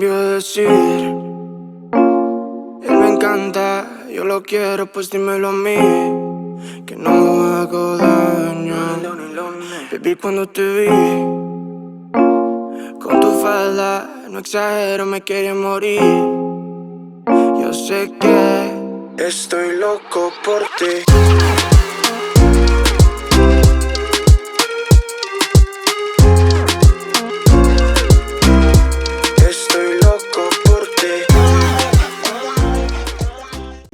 cambio de decir. Él me encanta, yo lo quiero, pues dímelo a mí. Que no hago daño. Baby, cuando te vi con tu falda, no exagero, me quería morir. Yo sé que estoy loco por ti.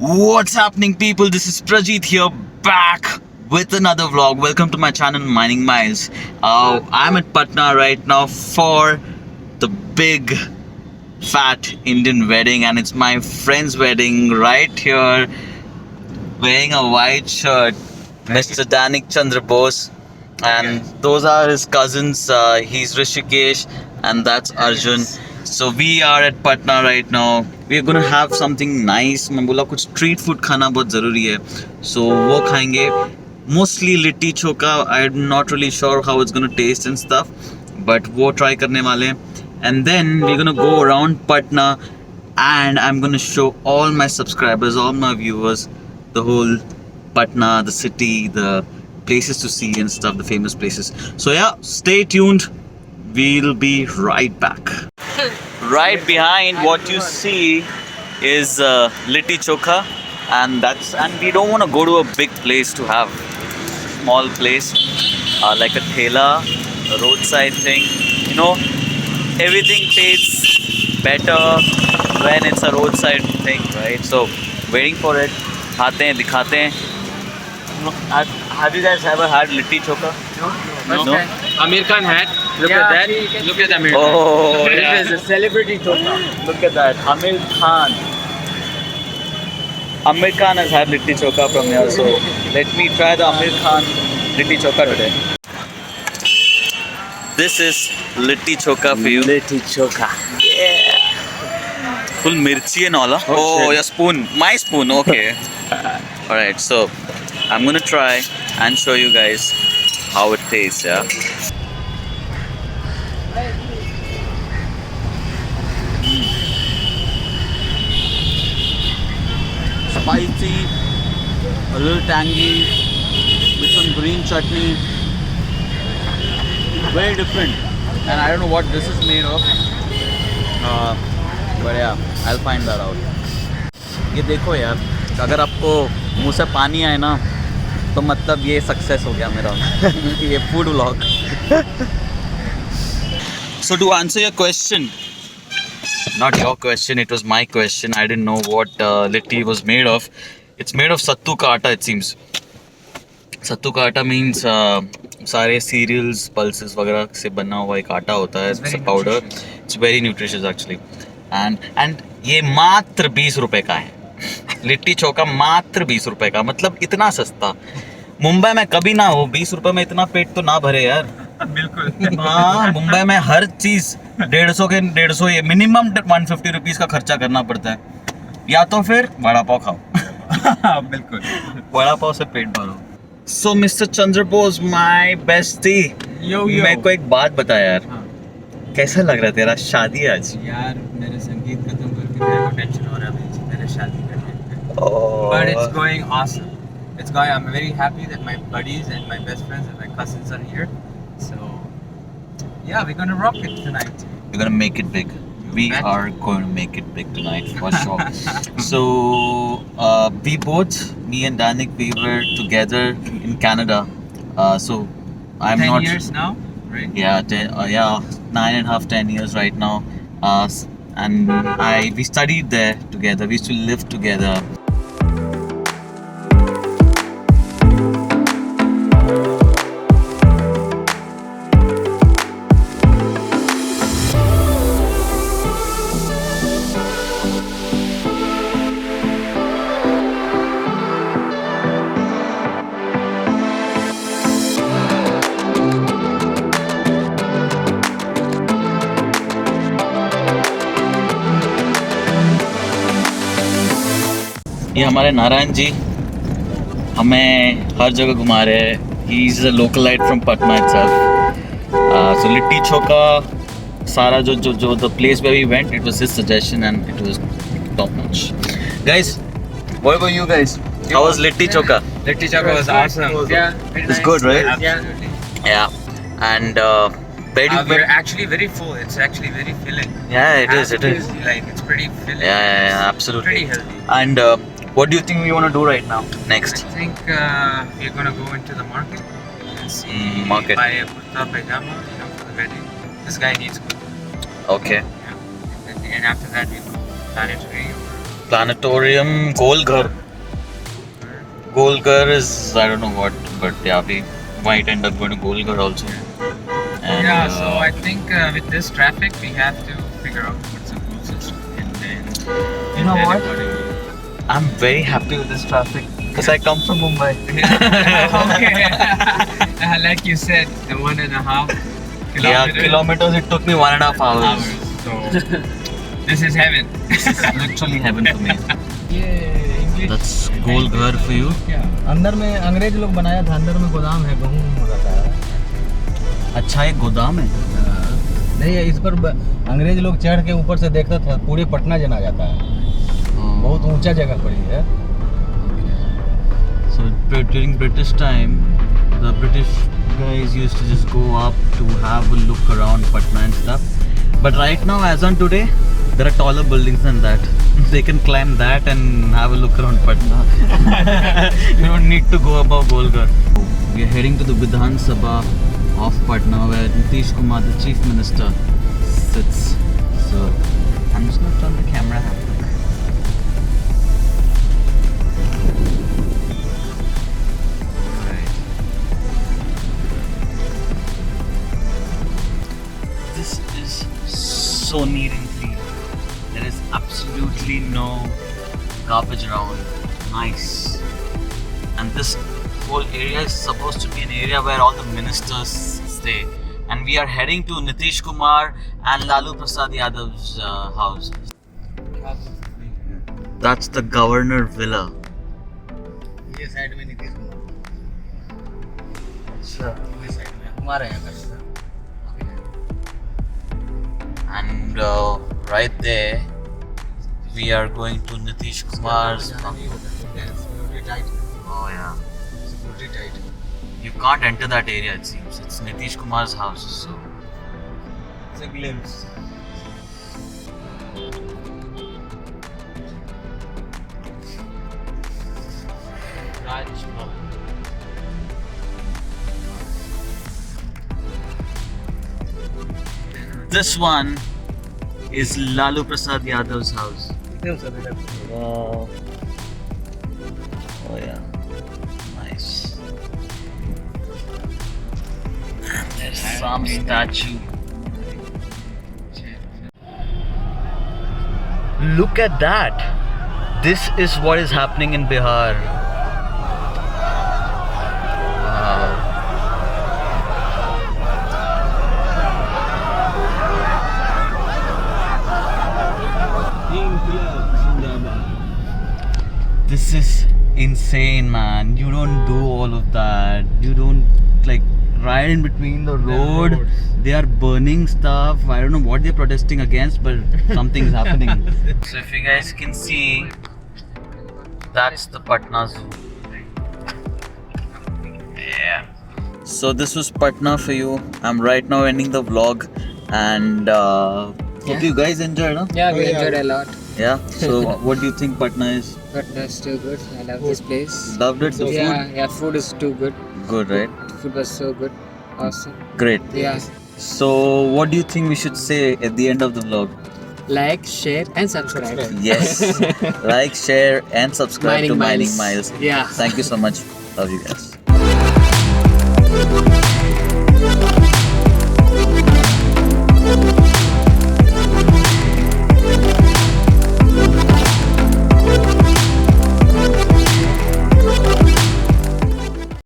What's happening, people? This is Prajit here, back with another vlog. Welcome to my channel Mining Miles. I'm at Patna right now for the big fat Indian wedding, and it's my friend's wedding right here. Wearing a white shirt, Mr. Danik Chandra Bose, and those are his cousins. He's Rishikesh and that's Arjun. So we are at Patna right now. We are gonna have something nice. मैं बोला कुछ street food खाना बहुत ज़रूरी है. So वो खाएंगे. Mostly litti chokha. I'm not really sure how it's gonna taste and stuff, but वो try करने वाले. And then we're gonna go around Patna, and I'm gonna show all my subscribers, all my viewers, the whole Patna, the city, the places to see and stuff, the famous places. So yeah, stay tuned. We'll be right back. Right behind what you see is litti chokha, and we don't want to go to a big place to have small place, like a thela, a roadside thing. You know, everything tastes better when it's a roadside thing, right? So waiting for it. Aate hain, dikhate hain. Have you guys ever had litti chokha? No. Amir Khan hat. Look at that. Look at Amir Khan. Oh, yeah. This is a celebrity chokha. Look at that. Amir Khan. Amir Khan has had litti chokha from here, so let me try the Amir Khan litti chokha today. This is litti chokha for you. Litti chokha. Yeah. Full mirchi and all. Huh? Oh, your spoon. My spoon. Okay. Alright, so I'm gonna try and show you guys how it tastes. Yeah. Spicy, a little tangy, with some green chutney. Very different, and I don't know what this is made of, but yeah, I'll find that out. ये देखो यार, अगर आपको मुंह से पानी आए ना, तो मतलब ये सक्सेस हो गया मेरा ये food vlog. So to answer your question, not your question, it was my question. I didn't know what litti was made of. It's made of sattu ka atta, it seems. Sattu ka atta means सारे cereals, pulses वगैरह से बना हुआ एक आटा होता है. It's a powder. It's very nutritious actually. And ये मात्र 20 रुपए का है. लिट्टी चोखा मात्र 20 रुपए का, मतलब इतना सस्ता. मुंबई में कभी ना हो 20 रुपए में इतना पेट तो ना भरे यार. बिल्कुल. हाँ, मुंबई में हर चीज 150 ये मिनिमम 150 रुपीज का खर्चा करना पड़ता है, या तो फिर वड़ा पाव खाओ. बिल्कुल. वड़ा पाव से पेट भरो. So mister Chandra Bose, my bestie, मेरे को एक बात बता यार. हाँ. कैसा लग रहा है तेरा शादी आज? यार मेरे संगीत खत्म करके मेरे को टेंशन हो रहा है मेरे शादी करने. But it's going awesome. It's going. I'm very happy that my buddies and my best friends and my cousins are here. So yeah, we're gonna rock it tonight. We're gonna make it big. We are going to make it big tonight for sure. So we both, me and Danik, we were together in Canada. So I'm 10 not. years now, right? Yeah, 9.5, 10 years right now. And we studied there together. We used to live together. ये हमारे नारायण जी हमें हर जगह घुमा रहे हैं. He is a localite from Patna itself. So litti chokha, सारा जो the place where we went, it was his suggestion and it was top notch. Guys, what about you guys? How was litti chokha? Litti chokha was awesome. Yeah, It's good, right? Absolutely. Yeah. And where do We're actually very full. It's actually very filling. yeah, it is. Like it's pretty filling. Yeah, absolutely. Pretty healthy. And what do you think we want to do right now? Next. I think we're gonna go into the market and see Market. buy a kurta pajama, for the wedding. This guy needs kurta. Okay. Yeah. And after that we go planetarium. Planetarium, Golghar. Golghar is I don't know what, but yeah, we might end up going to Golghar also. And, Yeah, so I think with this traffic we have to figure out what's the closest and then You know what? accordingly. I'm very happy with this traffic because I come from Mumbai. Okay. Like you said, the 1.5 kilometers. Yeah, kilometers. It took me 1.5 hours. So this is heaven. This is literally heaven for me. ये English That's Golghar for you. अंदर में अंग्रेज लोग बनाया था, अंदर में गोदाम है, गेहूं हो रहा है। अच्छा, एक गोदाम है. नहीं है, इस पर अंग्रेज लोग चढ़ के ऊपर से देखता था, पूरे पटना जना जाता है, बहुत ऊंचा जगह पड़ी है। So during British time, the British guys used to just go up to have a look around Patna and stuff. But right now, as on today, there are taller buildings than that. They can climb that and have a look around Patna. You don't need to go above Golghar. We are heading to the Vidhan Sabha of Patna, where Nitish Kumar, the Chief Minister, sits. So I'm just going to turn the camera. This is so neat and clean. There is absolutely no garbage around. Nice. And this whole area is supposed to be an area where all the ministers stay. And we are heading to Nitish Kumar and Lalu Prasad Yadav's house. That's the governor villa. ये side में Nitish Kumar, Sure. ये side में कुमार है अगर And right there, we are going to Nitish Kumar's. Oh yeah. You can't enter that area, it seems. It's Nitish Kumar's house, so. It's a glimpse. This one is Lalu Prasad Yadav's house. Wow. Oh yeah. Nice. And there's some statue. Look at that. This is what is happening in Bihar. Wow. This is insane, man. You don't do all of that. You don't like ride in between the road. They are burning stuff. I don't know what they're protesting against, but something's happening. So if you guys can see, that's the Patna Zoo. Yeah. So this was Patna for you. I'm right now ending the vlog, and hope you guys enjoyed, huh? Yeah, we enjoyed a lot. Yeah. So what do you think Patna is? But that's too good. I love this place. Loved it. The Yeah, food is too good. food. Good, right? Food was so good. Awesome. Great. Yeah. So what do you think we should say at the end of the vlog? Like, share, and subscribe. Yes. Like, share, and subscribe to Mining Mining Miles. Miles. Yeah. Thank you so much. Love you guys.